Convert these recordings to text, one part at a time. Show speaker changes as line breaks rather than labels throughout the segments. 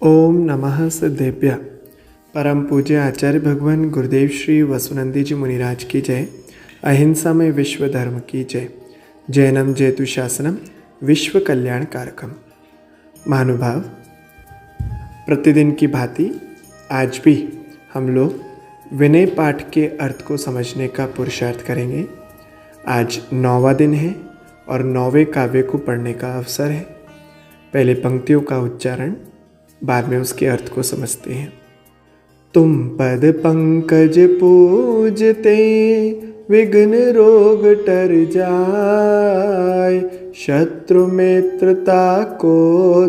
ओम नमः सिद्धेभ्य। परम पूज्य आचार्य भगवान गुरुदेव श्री वसुनंदी जी मुनिराज की जय। अहिंसा में विश्व धर्म की जय। जैनम जयतु शासनम विश्व कल्याण कारकम। महानुभाव, प्रतिदिन की भांति आज भी हम लोग विनय पाठ के अर्थ को समझने का पुरुषार्थ करेंगे। आज 9वां दिन है और 9वें काव्य को पढ़ने का अवसर है। पहले पंक्तियों का उच्चारण, बाद में उसके अर्थ को समझते हैं। तुम पद पंकज पूजते विघ्न रोग टर जाय, शत्रु मित्रता को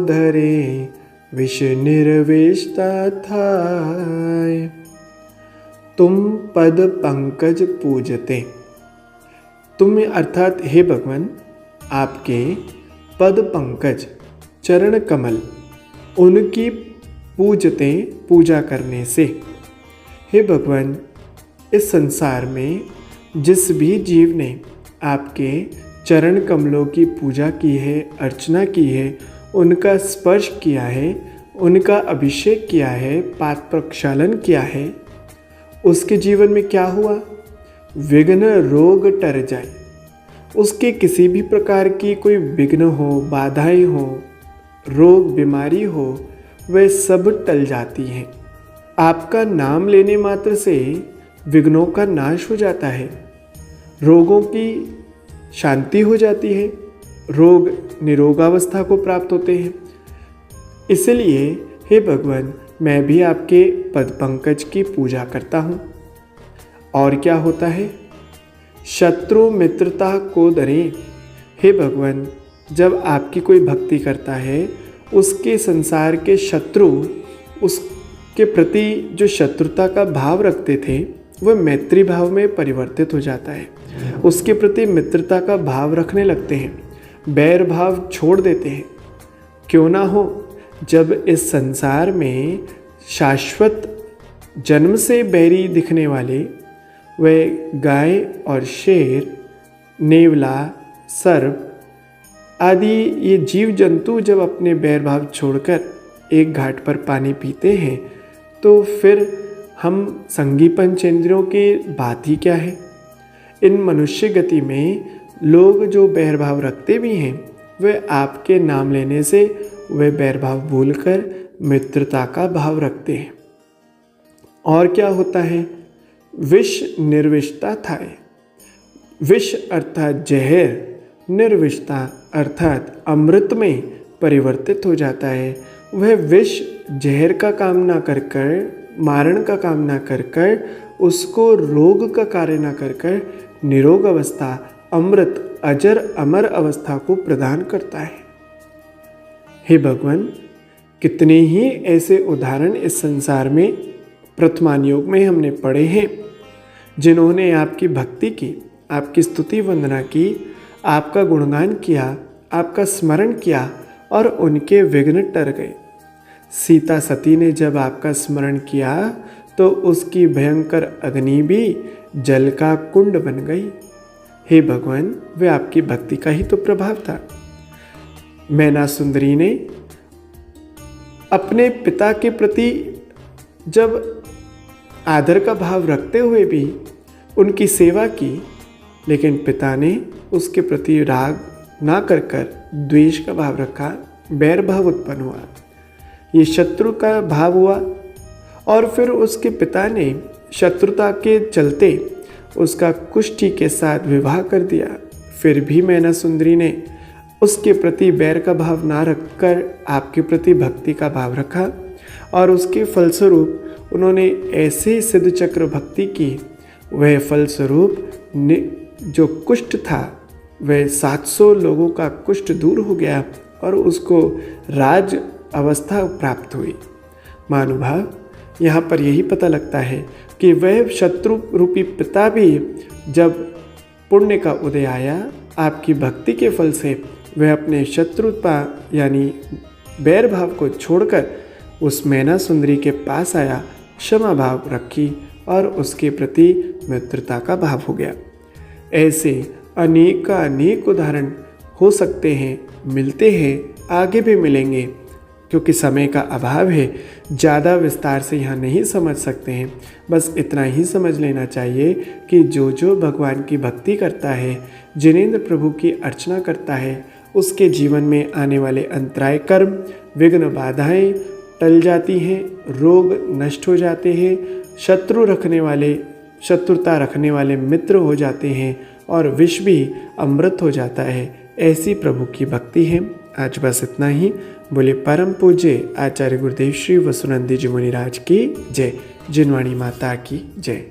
धरे विष निर्विष्टा थाय। तुम पद पंकज पूजते, तुम अर्थात हे भगवान आपके पद पंकज चरण कमल, उनकी पूजते पूजा करने से। हे भगवान, इस संसार में जिस भी जीव ने आपके चरण कमलों की पूजा की है, अर्चना की है, उनका स्पर्श किया है, उनका अभिषेक किया है, पाद प्रक्षालन किया है, उसके जीवन में क्या हुआ? विघ्न रोग टर जाए। उसके किसी भी प्रकार की कोई विघ्न हो, बाधाएं हो, रोग बीमारी हो, वे सब टल जाती हैं। आपका नाम लेने मात्र से विघ्नों का नाश हो जाता है, रोगों की शांति हो जाती है, रोग निरोगावस्था को प्राप्त होते हैं। इसलिए हे भगवान, मैं भी आपके पद पंकज की पूजा करता हूँ। और क्या होता है? शत्रु मित्रता को डरे। हे भगवान, जब आपकी कोई भक्ति करता है, उसके संसार के शत्रु उसके प्रति जो शत्रुता का भाव रखते थे, वह मैत्री भाव में परिवर्तित हो जाता है। उसके प्रति मित्रता का भाव रखने लगते हैं, बैर भाव छोड़ देते हैं। क्यों ना हो, जब इस संसार में शाश्वत जन्म से बैरी दिखने वाले वह गाय और शेर, नेवला, सर्प आदि ये जीव जंतु जब अपने बैर भाव छोड़कर एक घाट पर पानी पीते हैं, तो फिर हम संगी पंचेंद्रियों की बात ही क्या है? इन मनुष्य गति में लोग जो बैर भाव रखते भी हैं, वे आपके नाम लेने से वे बैर भाव भूलकर मित्रता का भाव रखते हैं। और क्या होता है? विष निर्विष्टा थाय। विष अर्थात जहर, निर्विष्टा अर्थात अमृत में परिवर्तित हो जाता है। वह विष जहर का काम ना कर कर, मारण का काम ना कर कर, उसको रोग का कार्य ना कर कर निरोग अवस्था, अमृत, अजर अमर अवस्था को प्रदान करता है। हे भगवान, कितने ही ऐसे उदाहरण इस संसार में प्रथमान योग में हमने पढ़े हैं, जिन्होंने आपकी भक्ति की, आपकी स्तुति वंदना की, आपका गुणगान किया, आपका स्मरण किया और उनके विघ्न टर गए। सीता सती ने जब आपका स्मरण किया तो उसकी भयंकर अग्नि भी जल का कुंड बन गई। हे भगवान, वे आपकी भक्ति का ही तो प्रभाव था। मैना सुंदरी ने अपने पिता के प्रति जब आदर का भाव रखते हुए भी उनकी सेवा की, लेकिन पिता ने उसके प्रति राग ना कर कर द्वेष का भाव रखा, बैर भाव उत्पन्न हुआ, ये शत्रु का भाव हुआ। और फिर उसके पिता ने शत्रुता के चलते उसका कुष्ठी के साथ विवाह कर दिया। फिर भी मैना सुंदरी ने उसके प्रति बैर का भाव ना रखकर आपके प्रति भक्ति का भाव रखा, और उसके फलस्वरूप उन्होंने ऐसे सिद्ध चक्र भक्ति की, वह फलस्वरूप जो कुष्ठ था वह 700 लोगों का कुष्ठ दूर हो गया और उसको राज अवस्था प्राप्त हुई। महानुभाव, यहाँ पर यही पता लगता है कि वह शत्रु रूपी पिता भी जब पुण्य का उदय आया, आपकी भक्ति के फल से वह अपने शत्रुता यानी बैर भाव को छोड़कर उस मैना सुंदरी के पास आया, क्षमा भाव रखी और उसके प्रति मित्रता का भाव हो गया। ऐसे अनेक उदाहरण हो सकते हैं, मिलते हैं, आगे भी मिलेंगे, क्योंकि समय का अभाव है, ज़्यादा विस्तार से यहाँ नहीं समझ सकते हैं। बस इतना ही समझ लेना चाहिए कि जो जो भगवान की भक्ति करता है, जिनेंद्र प्रभु की अर्चना करता है, उसके जीवन में आने वाले अंतराय, कर्म, विघ्न, बाधाएं टल जाती हैं, रोग नष्ट हो जाते हैं, शत्रुता रखने वाले मित्र हो जाते हैं और विष भी अमृत हो जाता है। ऐसी प्रभु की भक्ति है। आज बस इतना ही। बोले परम पूज्य आचार्य गुरुदेव श्री वसुनंदी जी मुनिराज की जय। जिनवाणी माता की जय।